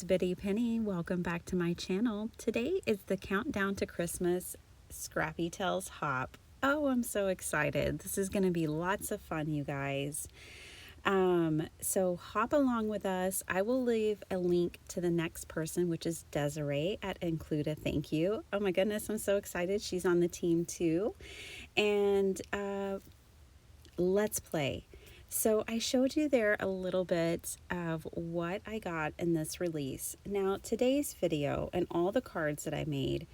it's Biddy Penny. Welcome back to my channel. Today is the countdown to Christmas Scrappy Tails Hop. Oh, I'm so excited. This is going to be lots of fun, you guys. So hop along with us. I will leave a link to the next person, which is Desiree at Include a Thank You. Oh my goodness, I'm so excited. She's on the team too. And let's play. So I showed you there a little bit of what I got in this release. Now today's video and all the cards that I made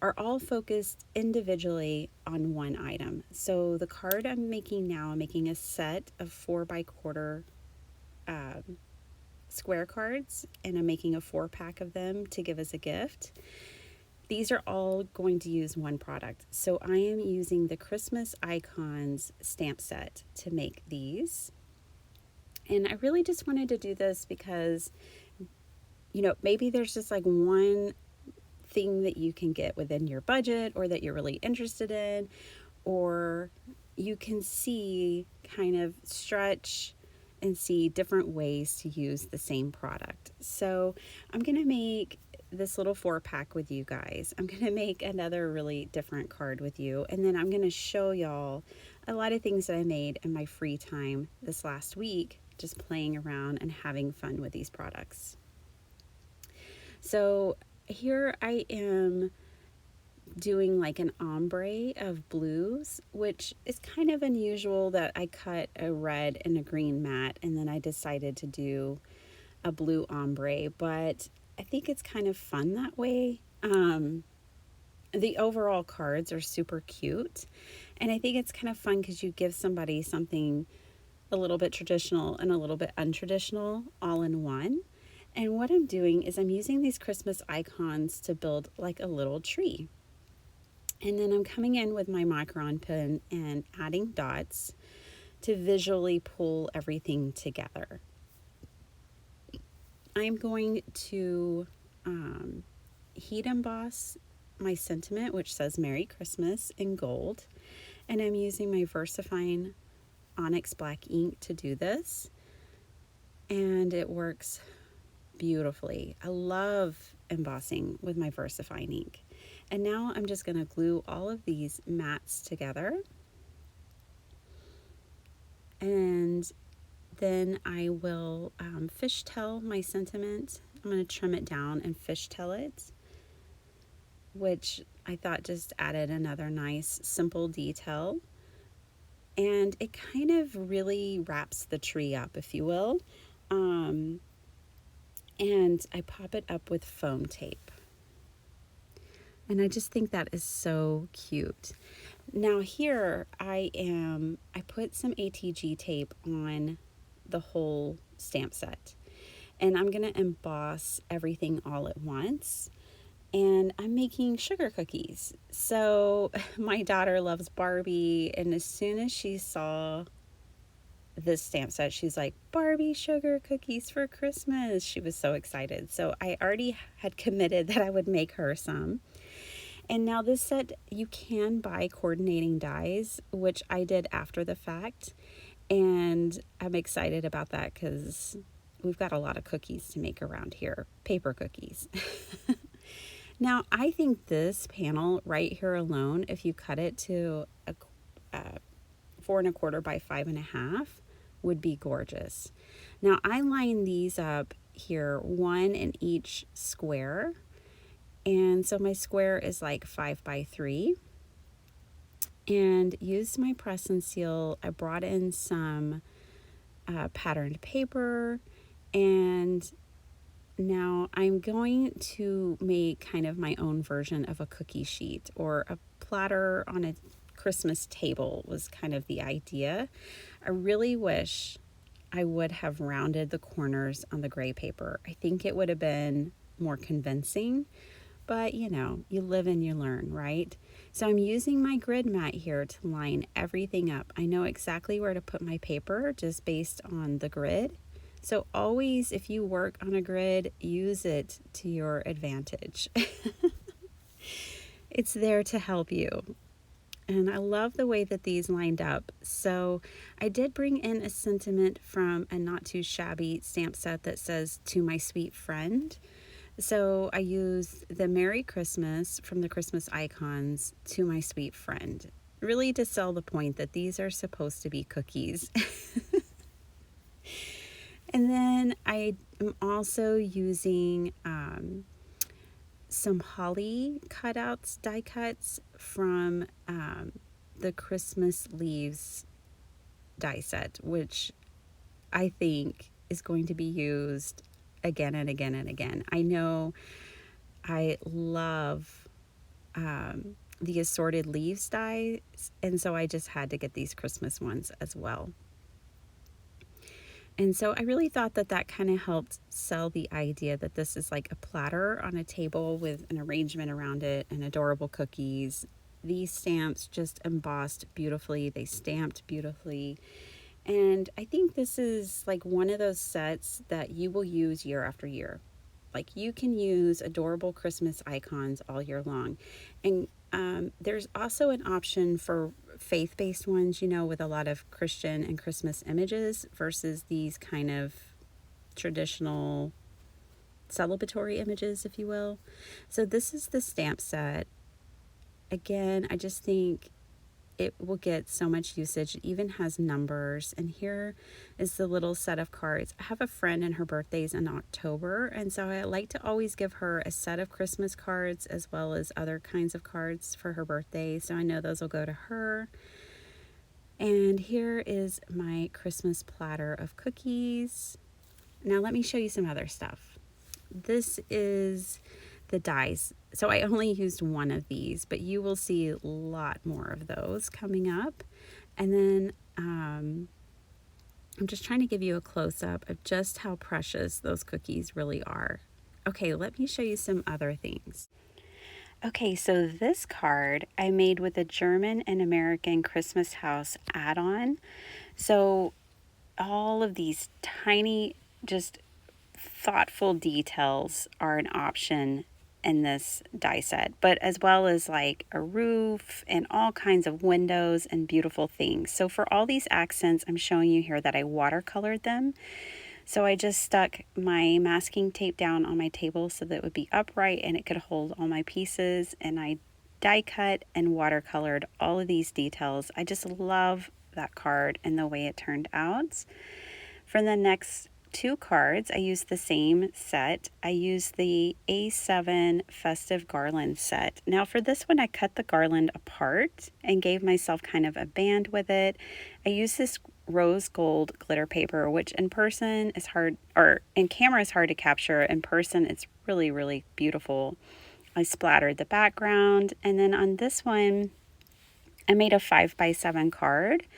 are all focused individually on one item. So the card I'm making now, I'm making a set of 4x4 square cards, and I'm making a 4-pack of them to give as a gift. These are all going to use one product. So I am using the Christmas Icons stamp set to make these. And I really just wanted to do this because, you know, maybe there's just like one thing that you can get within your budget or that you're really interested in, or you can see kind of stretch and see different ways to use the same product. So I'm going to make this little 4-pack with you guys. I'm going to make another really different card with you, and then I'm going to show y'all a lot of things that I made in my free time this last week, just playing around and having fun with these products. So here I am doing like an ombre of blues, which is kind of unusual that I cut a red and a green matte and then I decided to do a blue ombre, but I think it's kind of fun that way. The overall cards are super cute, and I think it's kind of fun because you give somebody something a little bit traditional and a little bit untraditional all in one. And what I'm doing is I'm using these Christmas icons to build like a little tree. And then I'm coming in with my micron pen and adding dots to visually pull everything together. I'm going to heat emboss my sentiment, which says Merry Christmas, in gold. And I'm using my VersaFine Onyx Black ink to do this. And it works beautifully. I love embossing with my VersaFine ink. And now I'm just going to glue all of these mats together. And then I will fishtail my sentiment. I'm going to trim it down and fishtail it, which I thought just added another nice simple detail. And it kind of really wraps the tree up, if you will. And I pop it up with foam tape. And I just think that is so cute. Now here I put some ATG tape on the whole stamp set. And I'm going to emboss everything all at once. And I'm making sugar cookies. So my daughter loves Barbie, and as soon as she saw this stamp set, she's like, Barbie sugar cookies for Christmas. She was so excited. So I already had committed that I would make her some. And now this set, you can buy coordinating dies, which I did after the fact. And I'm excited about that because we've got a lot of cookies to make around here, paper cookies. Now, I think this panel right here alone, if you cut it to a 4 1/4 by 5 1/2, would be gorgeous. Now, I line these up here, one in each square. And so my square is like 5 by 3. And used my press and seal. I brought in some patterned paper, and now I'm going to make kind of my own version of a cookie sheet, or a platter on a Christmas table was kind of the idea. I really wish I would have rounded the corners on the gray paper. I think it would have been more convincing, but you know, you live and you learn, right? So I'm using my grid mat here to line everything up. I know exactly where to put my paper just based on the grid. So always, if you work on a grid, use it to your advantage. It's there to help you. And I love the way that these lined up. So I did bring in a sentiment from a not too shabby stamp set that says, "To my sweet friend." So I used the "Merry Christmas" from the Christmas icons, "To my sweet friend," really to sell the point that these are supposed to be cookies. And then I am also using some holly cutouts, die cuts from the Christmas leaves die set, which I think is going to be used again and again and again. I know I love the assorted leaves dies, and so I just had to get these Christmas ones as well. And so I really thought that that kind of helped sell the idea that this is like a platter on a table with an arrangement around it and adorable cookies. These stamps just embossed beautifully. They stamped beautifully. And I think this is like one of those sets that you will use year after year. Like you can use adorable Christmas icons all year long. And there's also an option for faith-based ones, you know, with a lot of Christian and Christmas images versus these kind of traditional celebratory images, if you will. So this is the stamp set. Again, I just think it will get so much usage. It even has numbers. And here is the little set of cards. I have a friend and her birthday's in October, and so I like to always give her a set of Christmas cards as well as other kinds of cards for her birthday. So I know those will go to her. And here is my Christmas platter of cookies. Now let me show you some other stuff. This is the dies. So I only used one of these, but you will see a lot more of those coming up. And then I'm just trying to give you a close-up of just how precious those cookies really are. Okay, let me show you some other things. Okay, so this card I made with a German and American Christmas house add-on. So all of these tiny, just thoughtful details are an option in this die set, but as well as like a roof and all kinds of windows and beautiful things. So for all these accents, I'm showing you here that I watercolored them. So I just stuck my masking tape down on my table so that it would be upright and it could hold all my pieces, and I die cut and watercolored all of these details. I just love that card and the way it turned out. For the next two cards, I used the same set. I used the A7 Festive Garland set. Now for this one, I cut the garland apart and gave myself kind of a band with it. I used this rose gold glitter paper, which in person is hard, or in camera is hard to capture. In person, it's really, really beautiful. I splattered the background, and then on this one, I made a 5x7 card.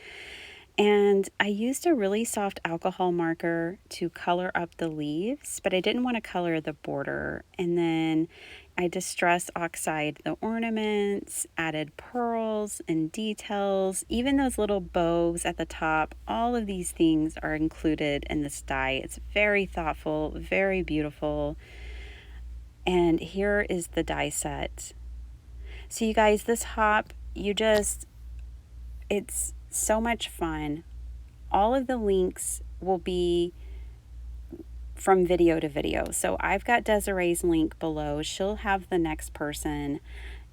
And I used a really soft alcohol marker to color up the leaves, but I didn't want to color the border. And then I distress oxide the ornaments, added pearls and details, even those little bows at the top. All of these things are included in this die. It's very thoughtful, very beautiful. And here is the die set. So you guys, this hop, it's so much fun. All of the links will be from video to video. So I've got Desiree's link below. She'll have the next person,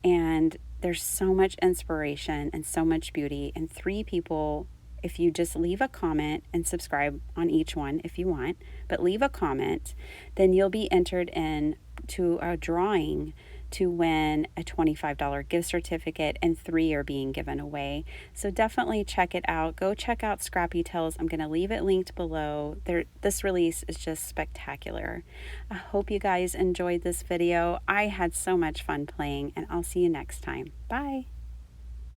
and there's so much inspiration and so much beauty. And 3 people, if you just leave a comment and subscribe on each one if you want, but leave a comment, then you'll be entered in to a drawing to win a $25 gift certificate, and 3 are being given away. So definitely check it out. Go check out Scrappy Tails. I'm going to leave it linked below. This release is just spectacular. I hope you guys enjoyed this video. I had so much fun playing, and I'll see you next time. Bye.